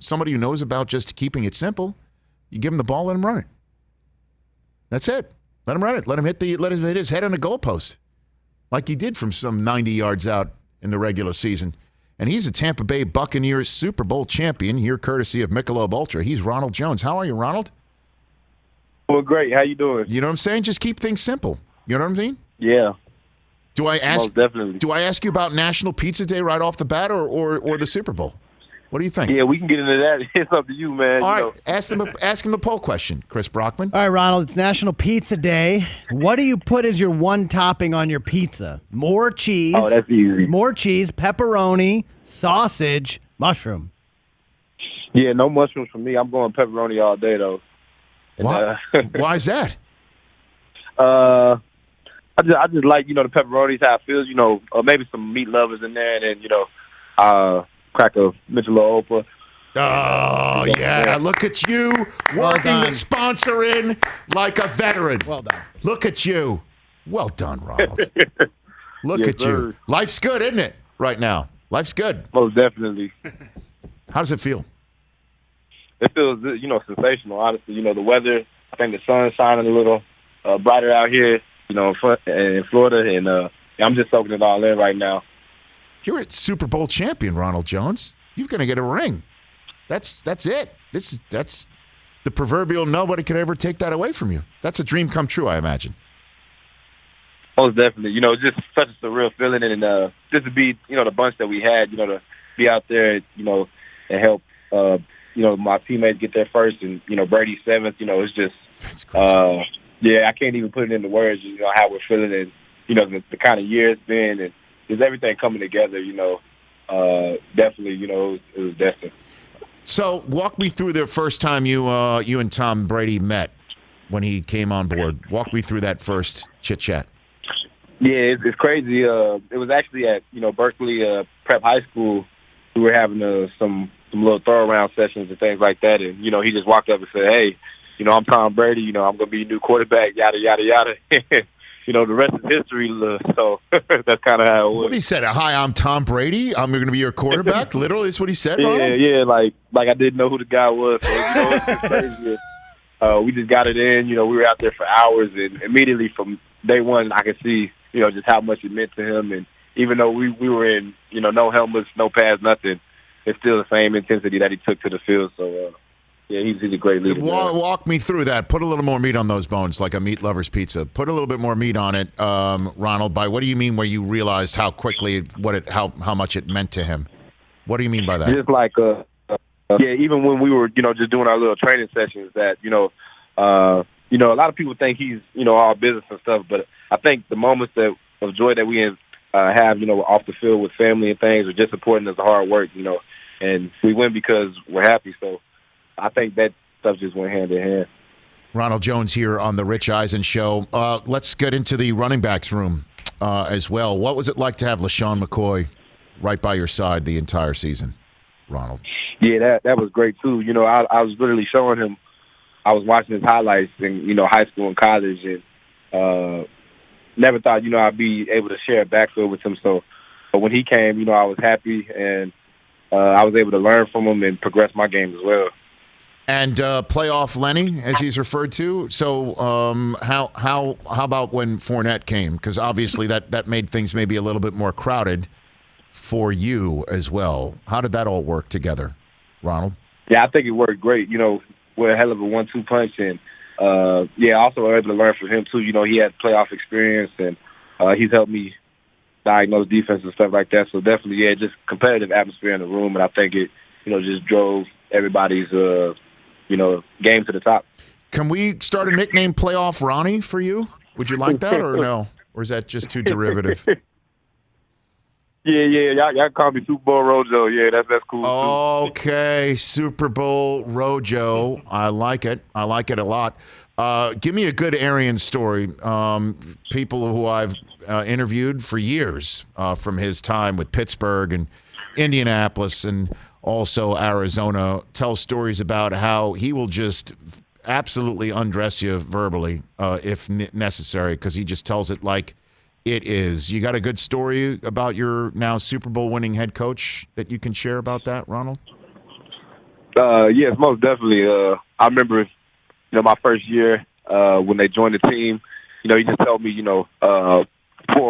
somebody who knows about just keeping it simple. You give him the ball, let him run it. That's it. Let him run it. Let him hit his head on the goalpost, like he did from some 90 yards out in the regular season. And he's a Tampa Bay Buccaneers Super Bowl champion, here courtesy of Michelob Ultra. He's Ronald Jones. How are you, Ronald? Well, great. How you doing? You know what I'm saying? Just keep things simple. You know what I'm saying? Yeah. Most definitely. Do I ask you about National Pizza Day right off the bat, or the Super Bowl? What do you think? Yeah, we can get into that. It's up to you, man. All right, ask him the poll question, Chris Brockman. All right, Ronald, it's National Pizza Day. What do you put as your one topping on your pizza? More cheese. Oh, that's easy. More cheese, pepperoni, sausage, mushroom. Yeah, no mushrooms for me. I'm going pepperoni all day, though. Why? Why is that? I just like, the pepperonis, how it feels, maybe some meat lovers in there, and then, crack a Michelob Ultra. Oh, yeah. Look at you working the sponsor in like a veteran. Well done. Look at you. Well done, Ronald. Look Yes, at sir. you. Life's good, isn't it, right now? Life's good. Most definitely. How does it feel? It feels, sensational, honestly. The weather, I think the sun's shining a little brighter out here, in Florida, and I'm just soaking it all in right now. You're a Super Bowl champion, Ronald Jones. You're going to get a ring. That's it. That's the proverbial nobody could ever take that away from you. That's a dream come true, I imagine. Most definitely. It's just such a surreal feeling, and just to be, the bunch that we had, to be out there, and help, my teammates get there first, and, Brady seventh, it's just, That's crazy. yeah, I can't even put it into words, how we're feeling, and, the kind of year it's been, and just everything coming together, definitely, it was destined. So walk me through the first time you and Tom Brady met when he came on board. Walk me through that first chit-chat. Yeah, it's crazy. It was actually at, Berkeley Prep High School. We were having some little throw-around sessions and things like that, and, he just walked up and said, hey, I'm Tom Brady, I'm going to be your new quarterback, yada, yada, yada. The rest is history, so that's kind of how it was. What he said, hi, I'm Tom Brady. I'm going to be your quarterback. Literally, is what he said, Ronald? Yeah, like I didn't know who the guy was. So, it's just crazy. We just got it in. We were out there for hours, and immediately from day one, I could see, just how much it meant to him. And even though we were in, no helmets, no pads, nothing, it's still the same intensity that he took to the field. So, yeah, he's a great leader. Walk me through that. Put a little more meat on those bones, like a meat lover's pizza. Put a little bit more meat on it, Ronald. By what do you mean where you realized how quickly, how much it meant to him? What do you mean by that? Just like, even when we were, just doing our little training sessions that, a lot of people think he's, all business and stuff, but I think the moments of joy that we have, off the field with family and things are just important as the hard work, and we win because we're happy. So I think that stuff just went hand in hand. Ronald Jones here on the Rich Eisen Show. Let's get into the running backs room as well. What was it like to have LaShawn McCoy right by your side the entire season, Ronald? Yeah, that was great too. I was literally showing him. I was watching his highlights in high school and college, and never thought I'd be able to share a backfield with him. So, but when he came, I was happy, and I was able to learn from him and progress my game as well. And playoff Lenny, as he's referred to. So how about when Fournette came? Because obviously that made things maybe a little bit more crowded for you as well. How did that all work together, Ronald? Yeah, I think it worked great. We're a hell of a 1-2 punch, and also I was able to learn from him too. He had playoff experience, and he's helped me diagnose defense and stuff like that. So definitely, just competitive atmosphere in the room, and I think it, just drove everybody's game to the top. Can we start a nickname, Playoff Ronnie, for you? Would you like that or no? Or is that just too derivative? Yeah. Y'all call me Super Bowl Rojo. Yeah, that's cool. Okay, Super Bowl Rojo. I like it. I like it a lot. Give me a good Arian story. People who I've interviewed for years from his time with Pittsburgh and Indianapolis and also Arizona tell stories about how he will just absolutely undress you verbally if necessary, because he just tells it like it is. You got a good story about your now Super Bowl winning head coach that you can share about that, Ronald? Yes, most definitely. I remember, my first year when they joined the team. He just told me, 4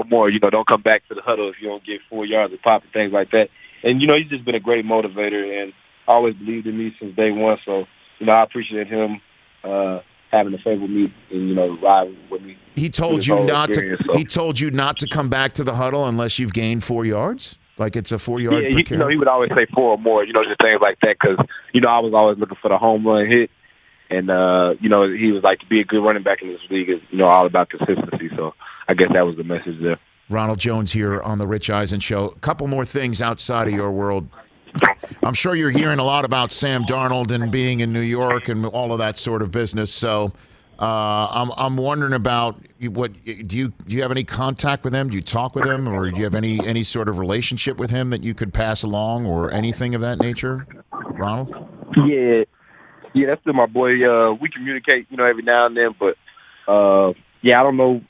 more. Don't come back to the huddle if you don't get 4 yards of pop and things like that. And he's just been a great motivator and always believed in me since day one. So I appreciate him having a faith with me and riding with me. He told you not to. So. He told you not to come back to the huddle unless you've gained 4 yards. Like it's a 4 yard. Yeah, he would always say 4 or more. Just things like that because I was always looking for the home run hit, and he was like to be a good running back in this league is all about consistency. So I guess that was the message there. Ronald Jones here on the Rich Eisen Show. A couple more things outside of your world. I'm sure you're hearing a lot about Sam Darnold and being in New York and all of that sort of business. So I'm wondering about what do you have any contact with him? Do you talk with him, or do you have any sort of relationship with him that you could pass along, or anything of that nature, Ronald? Yeah, that's still my boy. We communicate, every now and then, but I don't know,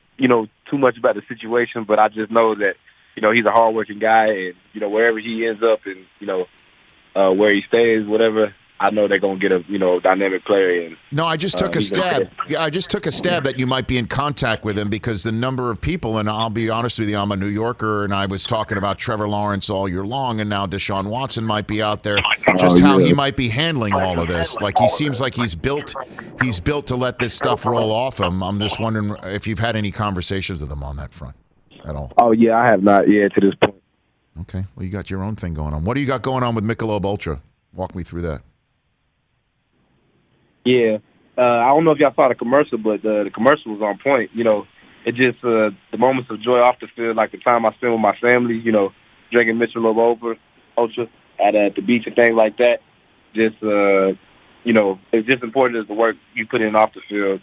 too much about the situation, but I just know that he's a hardworking guy, and wherever he ends up, and where he stays, whatever. I know they're gonna get a dynamic player. And no, I just took a stab. Yeah, I just took a stab that you might be in contact with him because the number of people, and I'll be honest with you, I'm a New Yorker, and I was talking about Trevor Lawrence all year long, and now Deshaun Watson might be out there. Just how he might be handling all of this. Like he seems like he's built to let this stuff roll off him. I'm just wondering if you've had any conversations with him on that front at all. Oh yeah, I have not yet to this point. Okay, well you got your own thing going on. What do you got going on with Michelob Ultra? Walk me through that. Yeah, I don't know if y'all saw the commercial, but the commercial was on point. It just the moments of joy off the field, like the time I spend with my family. Drinking Michelob Ultra at the beach and things like that. Just it's just important as the work you put in off the field.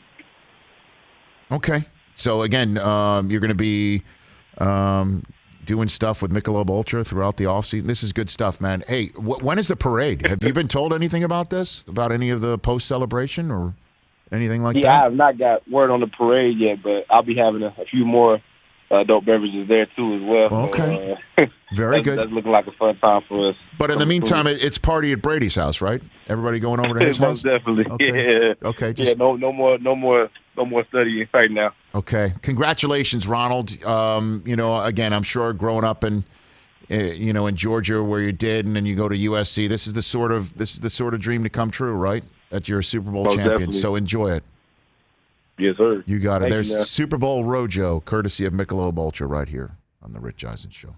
Okay, so again, you're going to be doing stuff with Michelob Ultra throughout the offseason. This is good stuff, man. Hey, when is the parade? Have you been told anything about this, about any of the post-celebration or anything like that? Yeah, I have not got word on the parade yet, but I'll be having a few more adult beverages there, too, as well. Okay. Very good. That's looking like a fun time for us. But in the meantime, it's party at Brady's house, right? Everybody going over to his house? Most definitely. Okay. Yeah. Okay. No more studying right now. Okay. Congratulations, Ronald. Again, I'm sure growing up in Georgia where you did, and then you go to USC, this is the sort of dream to come true, right? That you're a Super Bowl champion. Definitely. So enjoy it. Yes, sir. You got it. Thank There's you, Super Bowl Rojo, courtesy of Michelob Ultra, right here on the Rich Eisen Show.